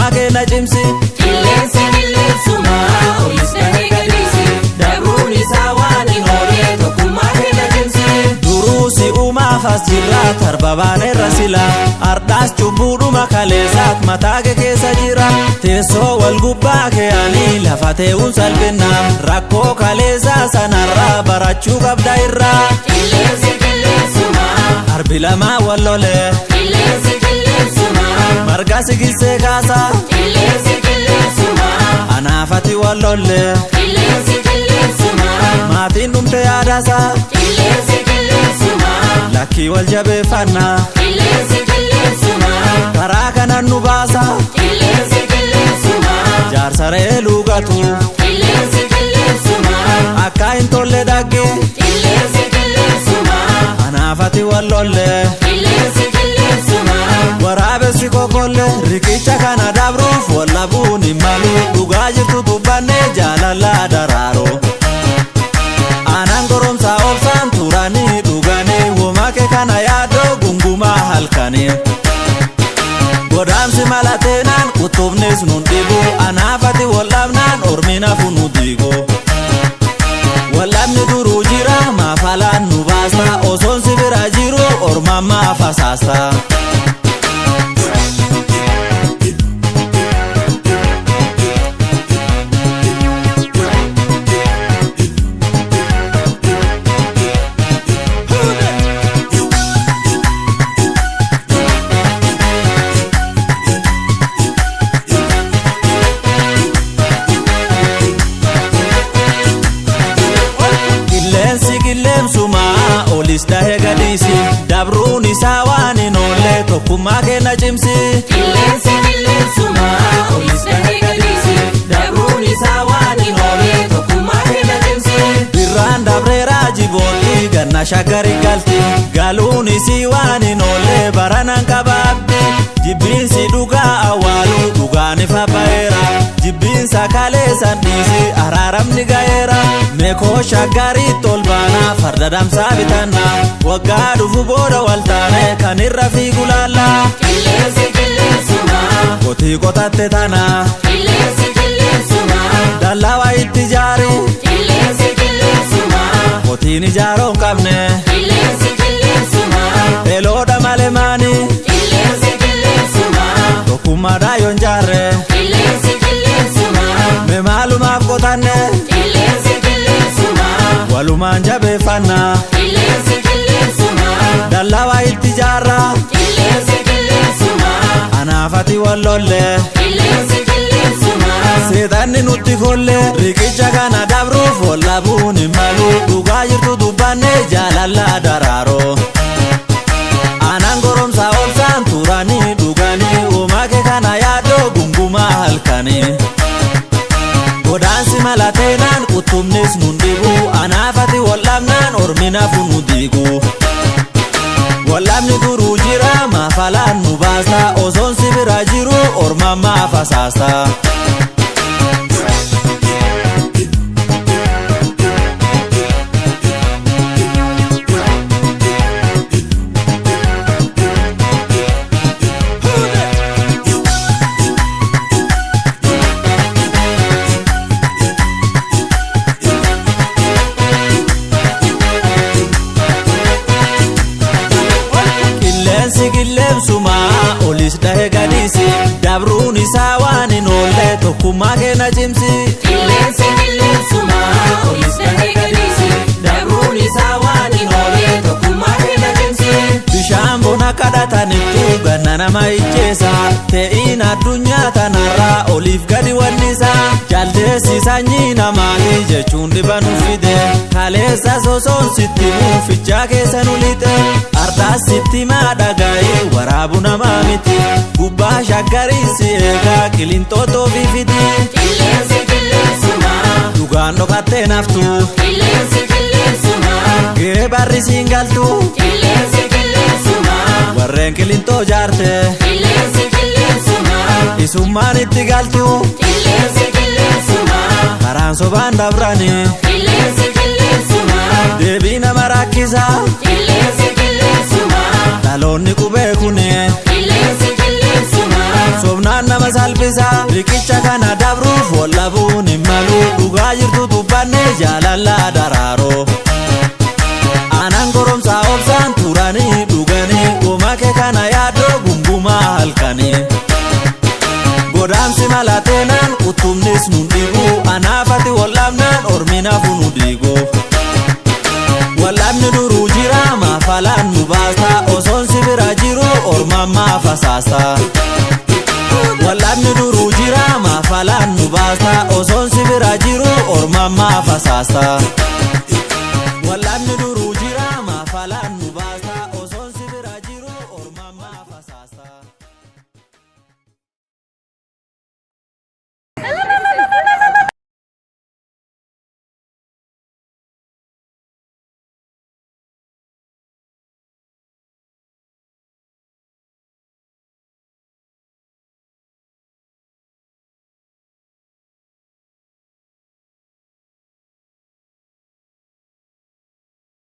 tokkummaa keenya cimsi. Qilleensi qilleensuma olis bahee gadhiisi. Dabruun isaa waan hin oolle tokkummaa keenya cimsi. Duruusi uumaaf as jirra tarba baaneerra sila. Ardhaas cubbuudhuma kaleessaat mataa kee keessa jira. Teessoo wal gubbaa keeyanii lafa tee'uun salphina. Rakkoo kaleessaa sanarraa barachuu qabda irraa. Qilleensi qilleensuma arbi lamaa wal lole. Qilleensi qilleensuma marga sigisee kaasa. Qilleensi qilleensuma anaafati wal lolle. Qilleensi qilleensuma maatiin dhumte yaadasa. Qilleensi qilleensuma lakkii wal jabeeffanna. Qilleensi qilleensuma karaa kanan nu baasa. Qilleensi qilleensuma jaarsaree luugatu. Qilleensi qilleensuma akka hin tolle dhagge. Qilleensi qilleensuma anaafati wal lolle. Qilleensi qilleensuma waraabessi kokolle. riqicha kana dabruuf wallabuun hin malu. dhugaa jirtu dubbanne jaalallaa daraaro. aanaan goromsaa obsaan turanii dhuganii. womake kana yaadoo gungumaa halkanii. godaamsi malateenaan qutubnis nun dhibu. anaafati waldhabnaan ormina funu diigo. wallabni duruu jira maafalaan nu baasta. osoon si bira jiru ormammaa fasaasta. Qilleensi qilleensuma olis tahee gadhiisi. Dabruun isaa waan hin oolle tokkummaa keenya cimsi. Qilleensi qilleensuma olis bahee gadhiisi. Dabruun isaa waan hin oolle tokkummaa keenya cimsi. Birraan dabreeraa jibooti ganna shaggari galti. galuun isii waan hin oolle baranaan qabaabdi. jibbiinsi dhugaa awwaaluu dhugaan ifa ba'eera. jibbiinsa kaleessan dhiisi araaramni ga'eera. meekoo shaggarii tolbaanaa farda damsaa bitanna. waggaa dhufu booda waltaane kan irra fiigu laalla. Qilleensi qilleensuma qotii qotatte tana. Qilleensi qilleensuma dallaa itti jaari. Qilleensi qilleensuma qotiin ijaaroo hin qabne. Qilleensi qilleensuma eeloodha malee maani. Qilleensi qilleensuma tokkummaadhaa yoon jaarre. Qilleensi qilleensuma me maalumaaf qotanne. Qilleensi qilleensuma walumaan jabeeffanna. Qilleensi qilleensuma dallaa itti jaarra. Qilleensi qilleensuma anaafati wal lolle. Qilleensi qilleensuma seexanni nutti kolle. riqicha kana dabruuf wallabuun hin malu. dhugaa jirtu dubbanne jaalallaa daraaro. aanaan goromsaa obsaan turanii dhuganii. uumake kana yaadoo gungumaa halkanii. godaansi malateenaan qutubnis nun dhibu. anaafati waldhabnaan ormina funu diigu. wallabni duruu jira maafalaan nu baasta. osoon si bira jiru ormammaa fasaasta. Qilleensi qilleensuma olis tahee gadhiisi. dabruun isaa waan hin oolle tokkummaa keenya cimsi. Qilleensi qilleensuma olis bahee gadhiisi. Dabruun isaa waan hin oolle tokkummaa keenya cimsi. bishaan bona kadhatanittu ganna nama ijjeessa. te'iin addunyaa tanarraa oliif gadi wannisa. jaldeessi sanyii namaati jechuun dhibanu fide. kaleessa sosoon sitti muufichaa keessa nu lixe. ardaas sitti maadhagaa'e waraabu namaa miti. gubbaa shaggarii si eegaa qilintoottoo fifiti. Qilleensi qilleensuma dhugaan dhokattee naftu. Qilleensi qilleensuma gee barri siin galtu. Qilleensi qilleensuma warreen qilintoo jaarte. Qilleensi qilleensuma isummaan itti galtu. Qilleensi qilleensuma karaan sobaan dabrani. Qilleensi qilleensuma deebii nama rakkisa. Qilleensi qilleensuma dhaloonni qubee kuni. Qilleensi qilleensuma sobnaan nama salphisa. Waamicha kana dabruuf wallabuun hin malu dhugaa jirtu dubbanne jaalala daraaroo aanan goromsaa obsaan turanii dhuganii uumake kana yaadoo gungumaa halkanii godaansi malateenaan uttumnis nun dhiigu anaafati wallabnaan orminafu nu dhiigu wallabni duruu jira maafalaan nu baasta osoon si bira jiru ormammaa fasaasta wallabni duruu jira maafalaan nu baasta osoon si bira jiru ormammaa fasaasta wallabni